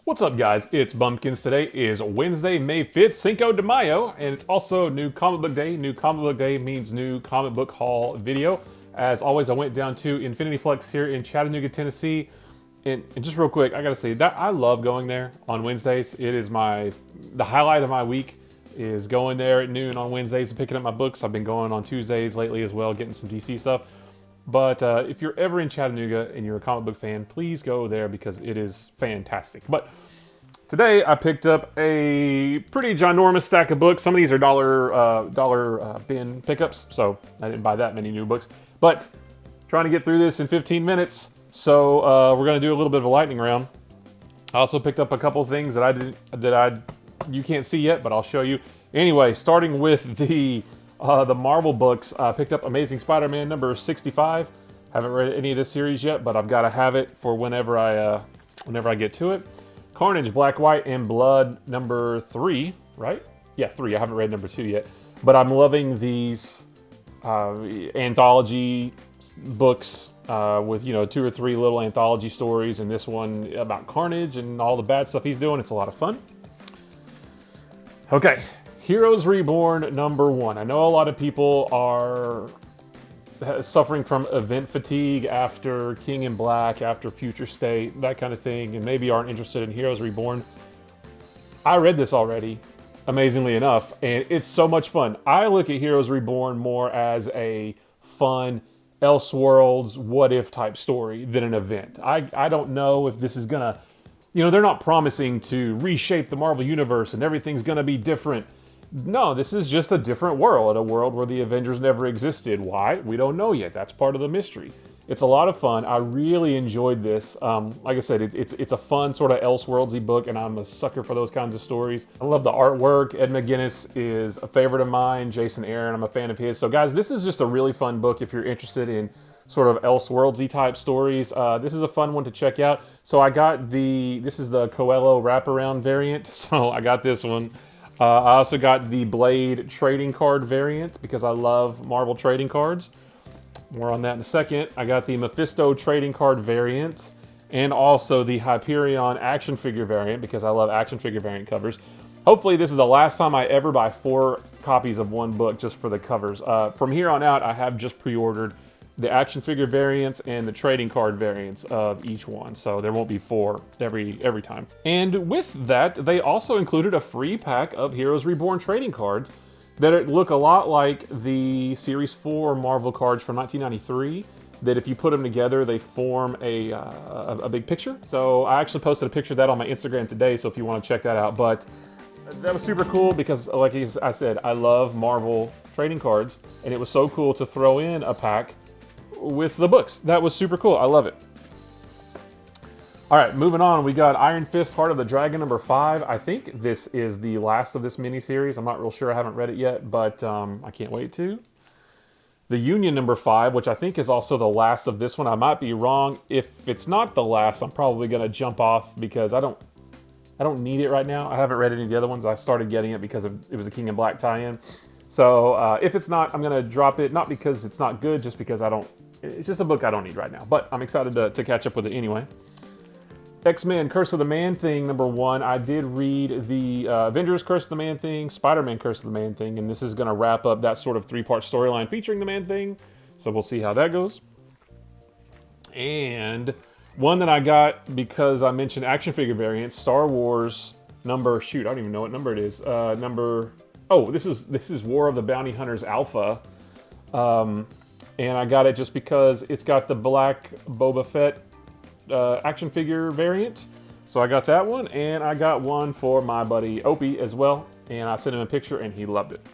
What's up, guys? It's Bumpkins. Today is Wednesday, May 5th, Cinco de Mayo, and it's also New Comic Book Day. New Comic Book Day means new comic book haul video. As always, I went down to Infinity Flex here in Chattanooga, Tennessee. And just real quick, I gotta say that I love going there on Wednesdays. It is the highlight of my week is going there at noon on Wednesdays and picking up my books. I've been going on Tuesdays lately as well, getting some DC stuff. But if you're ever in Chattanooga and you're a comic book fan, please go there because it is fantastic. But today I picked up a pretty ginormous stack of books. Some of these are dollar bin pickups, so I didn't buy that many new books. But trying to get through this in 15 minutes, so we're going to do a little bit of a lightning round. I also picked up a couple of things that you can't see yet, but I'll show you. Anyway, starting with the Marvel books, I picked up Amazing Spider-Man number 65. Haven't read any of this series yet, but I've got to have it for whenever I get to it. Carnage, Black, White, and Blood number 3, right? Yeah, 3. I haven't read number 2 yet, but I'm loving these anthology books with 2 or 3 little anthology stories, and this one about Carnage and all the bad stuff he's doing. It's a lot of fun. Okay. Heroes Reborn number 1. I know a lot of people are suffering from event fatigue after King in Black, after Future State, that kind of thing, and maybe aren't interested in Heroes Reborn. I read this already, amazingly enough, and it's so much fun. I look at Heroes Reborn more as a fun Elseworlds what-if type story than an event. I don't know if this is gonna, they're not promising to reshape the Marvel Universe and everything's gonna be different. No, this is just a different world, a world where the Avengers never existed. Why? We don't know yet. That's part of the mystery. It's a lot of fun. I really enjoyed this. Like I said, it's a fun sort of Elseworldsy book, and I'm a sucker for those kinds of stories. I love the artwork. Ed McGuinness is a favorite of mine. Jason Aaron, I'm a fan of his. So guys, this is just a really fun book if you're interested in sort of Elseworldsy type stories. This is a fun one to check out. So I got this is the Coelho wraparound variant. So I got this one. I also got the Blade trading card variant because I love Marvel trading cards. More on that in a second. I got the Mephisto trading card variant and also the Hyperion action figure variant because I love action figure variant covers. Hopefully this is the last time I ever buy 4 copies of one book just for the covers. From here on out, I have just pre-ordered the action figure variants and the trading card variants of each one. So there won't be 4 every time. And with that, they also included a free pack of Heroes Reborn trading cards that look a lot like the Series 4 Marvel cards from 1993, that if you put them together, they form a big picture. So I actually posted a picture of that on my Instagram today, so if you want to check that out. But that was super cool because, like I said, I love Marvel trading cards, and it was so cool to throw in a pack with the books. That was super cool. I love it. All right, moving on. We got Iron Fist, Heart of the Dragon number 5. I think this is the last of this miniseries. I'm not real sure. I haven't read it yet, but I can't wait to. The Union number 5, which I think is also the last of this one. I might be wrong. If it's not the last, I'm probably going to jump off because I don't need it right now. I haven't read any of the other ones. I started getting it because it was a King in Black tie-in. So if it's not, I'm going to drop it. Not because it's not good, just because it's just a book I don't need right now. But I'm excited to catch up with it anyway. X-Men Curse of the Man-Thing number 1. I did read the Avengers Curse of the Man-Thing, Spider-Man Curse of the Man-Thing, and this is going to wrap up that sort of 3-part storyline featuring the Man-Thing. So we'll see how that goes. And one that I got because I mentioned action figure variants, Star Wars number, I don't even know what number it is. This is War of the Bounty Hunters Alpha. And I got it just because it's got the black Boba Fett action figure variant. So I got that one, and I got one for my buddy Opie as well. And I sent him a picture, and he loved it.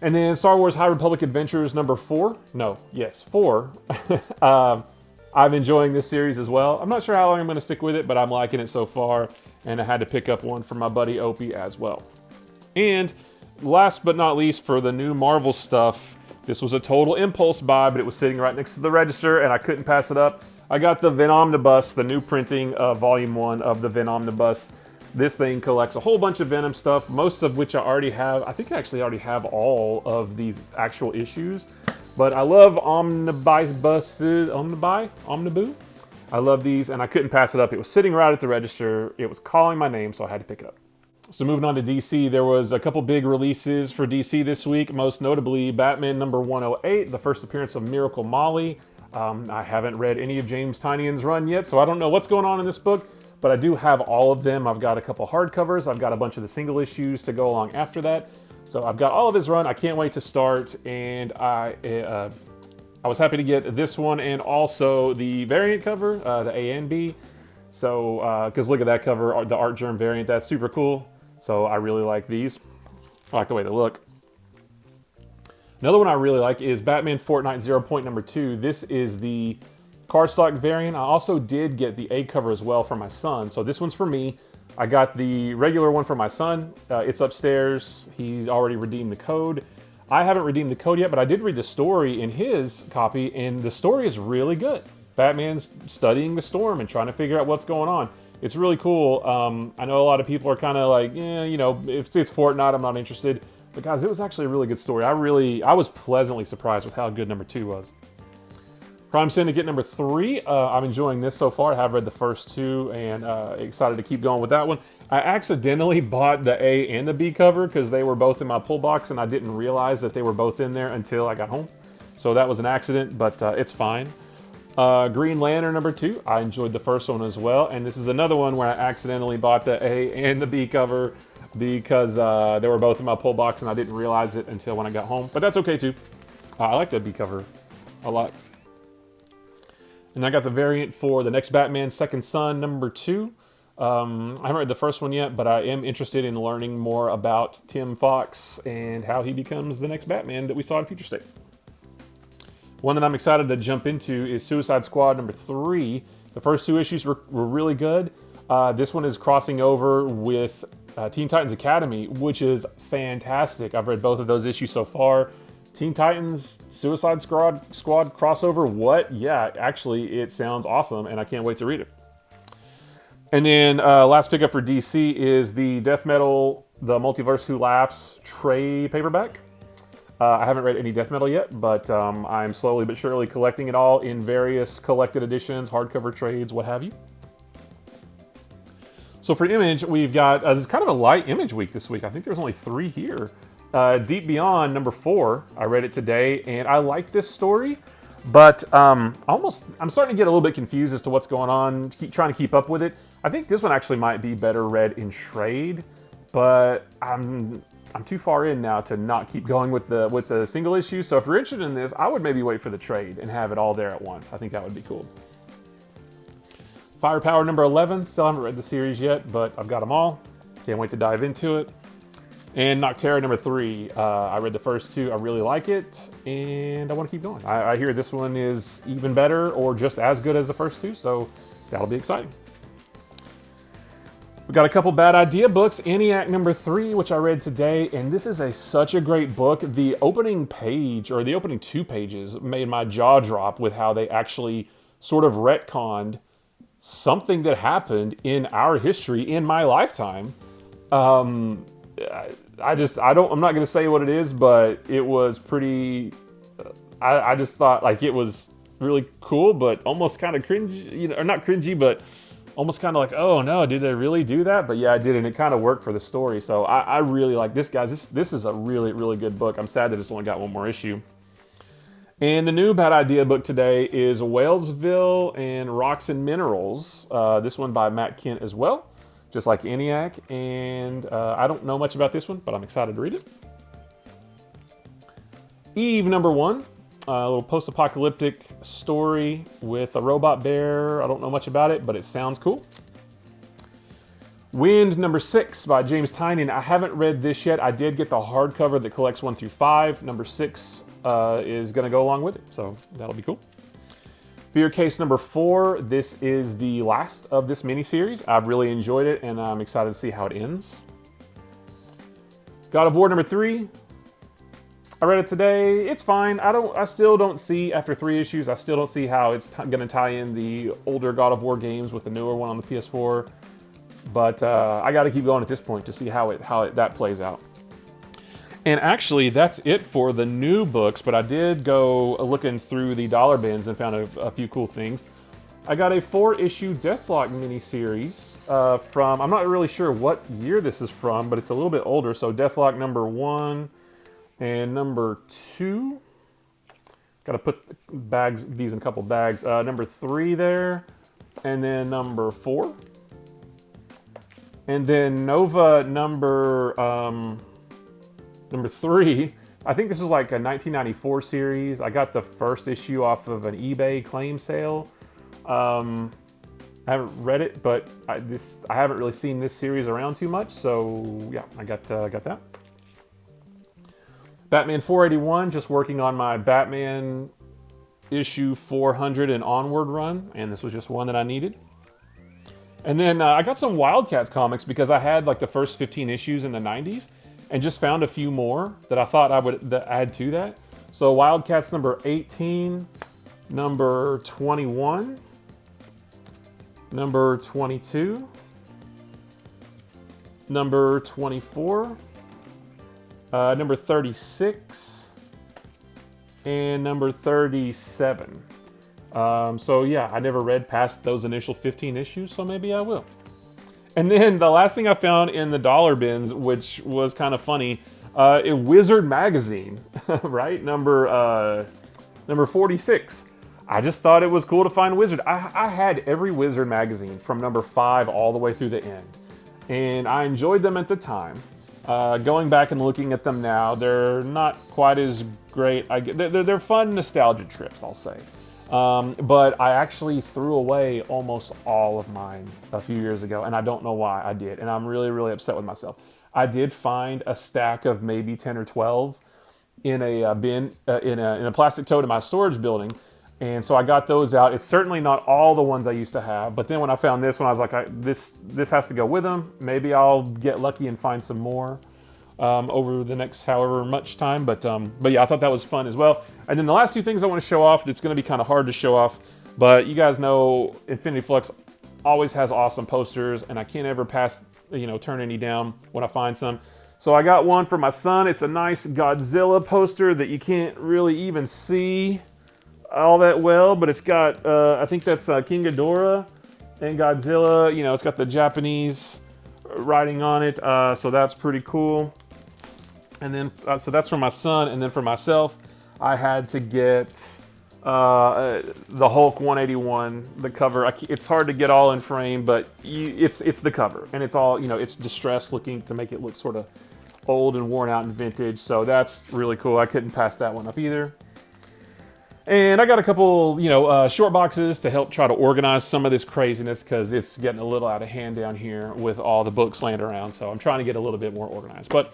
And then Star Wars High Republic Adventures number 4. 4. I'm enjoying this series as well. I'm not sure how long I'm going to stick with it, but I'm liking it so far. And I had to pick up one for my buddy Opie as well. And last but not least, for the new Marvel stuff, this was a total impulse buy, but it was sitting right next to the register, and I couldn't pass it up. I got the Venomnibus, the new printing of Volume 1 of the Venomnibus. This thing collects a whole bunch of Venom stuff, most of which I already have. I think I actually already have all of these actual issues. But I love Omnibus, Omniboo. I love these, and I couldn't pass it up. It was sitting right at the register. It was calling my name, so I had to pick it up. So moving on to DC, there was a couple big releases for DC this week, most notably Batman number 108, the first appearance of Miracle Molly. I haven't read any of James Tynion's run yet, so I don't know what's going on in this book, but I do have all of them. I've got a couple hardcovers. I've got a bunch of the single issues to go along after that. So I've got all of his run. I can't wait to start, and I was happy to get this one and also the variant cover, the A and B. So, because look at that cover, the Art Germ variant, that's super cool. So I really like these. I like the way they look. Another one I really like is Batman Fortnite 0.2. This is the cardstock variant. I also did get the A cover as well for my son. So this one's for me. I got the regular one for my son. It's upstairs. He's already redeemed the code. I haven't redeemed the code yet, but I did read the story in his copy, and the story is really good. Batman's studying the storm and trying to figure out what's going on. It's really cool. I know a lot of people are kind of like, yeah, you know, if it's Fortnite, I'm not interested. But guys, it was actually a really good story. I was pleasantly surprised with how good number 2 was. Crime Syndicate number 3. I'm enjoying this so far. I have read the first 2 and excited to keep going with that one. I accidentally bought the A and the B cover because they were both in my pull box, and I didn't realize that they were both in there until I got home. So that was an accident, but it's fine. Green Lantern number 2. I enjoyed the first one as well, and this is another one where I accidentally bought the A and the B cover because they were both in my pull box, and I didn't realize it until when I got home. But that's okay too. I like the B cover a lot. And I got the variant for the next Batman Second Son number 2. I haven't read the first one yet, but I am interested in learning more about Tim Fox and how he becomes the next Batman that we saw in Future State. One that I'm excited to jump into is Suicide Squad number 3. The first 2 issues were really good. This one is crossing over with Teen Titans Academy, which is fantastic. I've read both of those issues so far. Teen Titans Suicide Squad crossover, what? Yeah, actually, it sounds awesome, and I can't wait to read it. And then last pickup for DC is the Death Metal, The Multiverse Who Laughs trade paperback. I haven't read any Death Metal yet, but I'm slowly but surely collecting it all in various collected editions, hardcover trades, what have you. So for Image, we've got, this is kind of a light Image week this week. I think there's only 3 here. Deep Beyond number 4, I read it today, and I like this story, but I'm starting to get a little bit confused as to what's going on, trying to keep up with it. I think this one actually might be better read in trade, but I'm too far in now to not keep going with the single issue. So if you're interested in this, I would maybe wait for the trade and have it all there at once. I think that would be cool. Firepower number 11. Still haven't read the series yet, but I've got them all. Can't wait to dive into it. And Nocterra number 3. I read the first 2. I really like it, and I want to keep going. I hear this one is even better or just as good as the first 2, so that'll be exciting. We got a couple bad idea books. ENIAC number 3, which I read today, and this is such a great book. The opening page, or the opening 2 pages, made my jaw drop with how they actually sort of retconned something that happened in our history in my lifetime. I'm not going to say what it is, but it was pretty, I just thought like it was really cool, but almost kind of cringy, or not cringy, but almost kind of like, oh no, did they really do that? But yeah, I did, and it kind of worked for the story. So I really like this, guys. This is a really, really good book. I'm sad that it's only got 1 more issue. And the new bad idea book today is Whalesville and Rocks and Minerals. This one by Matt Kent as well, just like ENIAC. And I don't know much about this one, but I'm excited to read it. Eve number 1, a little post-apocalyptic story with a robot bear. I don't know much about it, but it sounds cool. Wind number 6 by James Tynion. I haven't read this yet. I did get the hardcover that collects 1 through 5. Number 6 is going to go along with it, so that'll be cool. Fear Case number 4. This is the last of this miniseries. I've really enjoyed it, and I'm excited to see how it ends. God of War number 3. I read it today. It's fine. I still don't see, after 3 issues, I still don't see how it's going to tie in the older God of War games with the newer one on the PS4. But I got to keep going at this point to see how that plays out. And actually, that's it for the new books, but I did go looking through the dollar bins and found a few cool things. I got a 4-issue Deathlock miniseries from, I'm not really sure what year this is from, but it's a little bit older. So Deathlock number 1 and number 2. Got to put these in a couple bags. Number 3 there, and then number 4. And then Nova number 3. I think this is like a 1994 series. I got the first issue off of an eBay claim sale. I haven't read it, but I haven't really seen this series around too much. So yeah, I got that. Batman 481, just working on my Batman issue 400 and onward run, and this was just one that I needed. And then I got some Wildcats comics because I had like the first 15 issues in the 90s and just found a few more that I thought I would add to that. So Wildcats number 18, number 21, number 22, number 24, number 36, and number 37. So yeah, I never read past those initial 15 issues, so maybe I will. And then the last thing I found in the dollar bins, which was kind of funny, a Wizard magazine, right? Number 46. I just thought it was cool to find Wizard. I had every Wizard magazine from number 5 all the way through the end, and I enjoyed them at the time. Going back and looking at them now, they're not quite as great. They're fun nostalgia trips, I'll say. But I actually threw away almost all of mine a few years ago, and I don't know why I did, and I'm really, really upset with myself. I did find a stack of maybe 10 or 12 in a bin, in a plastic tote in my storage building, and so I got those out. It's certainly not all the ones I used to have, but then when I found this one, I was like, this has to go with them. Maybe I'll get lucky and find some more over the next however much time, but yeah, I thought that was fun as well. And then the last two things I want to show off, that's going to be kind of hard to show off, but you guys know Infinity Flux always has awesome posters, and I can't ever turn any down when I find some. So I got one for my son. It's a nice Godzilla poster that you can't really even see all that well, but it's got, I think that's King Ghidorah and Godzilla. You know, it's got the Japanese writing on it, so that's pretty cool. And then, so that's for my son, and then for myself, I had to get the Hulk 181, the cover. It's hard to get all in frame, but it's the cover, and it's all, it's distressed looking to make it look sort of old and worn out and vintage. So that's really cool. I couldn't pass that one up either. And I got a couple, short boxes to help try to organize some of this craziness, because it's getting a little out of hand down here with all the books laying around. So I'm trying to get a little bit more organized. But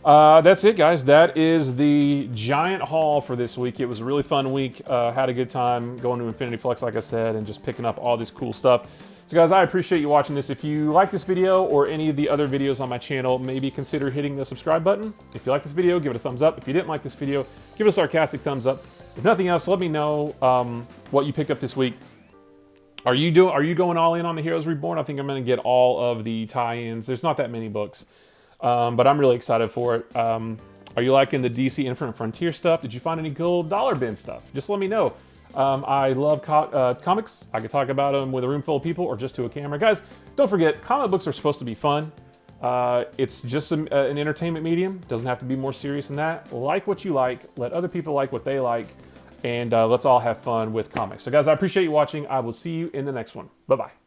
that's it, guys. That is the giant haul for this week. It was a really fun week. Had a good time going to Infinity Flux, like I said, and just picking up all this cool stuff. So guys, I appreciate you watching this. If you like this video or any of the other videos on my channel, maybe consider hitting the subscribe button. If you like this video, give it a thumbs up. If you didn't like this video, give it a sarcastic thumbs up. If nothing else, let me know what you picked up this week. Are you going all in on the Heroes Reborn? I think I'm going to get all of the tie-ins. There's not that many books, but I'm really excited for it. Are you liking the DC Infinite Frontier stuff? Did you find any cool dollar bin stuff? Just let me know. I love comics. I could talk about them with a room full of people or just to a camera. Guys, don't forget, comic books are supposed to be fun. It's just an entertainment medium. Doesn't have to be more serious than that. Like what you like. Let other people like what they like. And let's all have fun with comics. So guys, I appreciate you watching. I will see you in the next one. Bye-bye.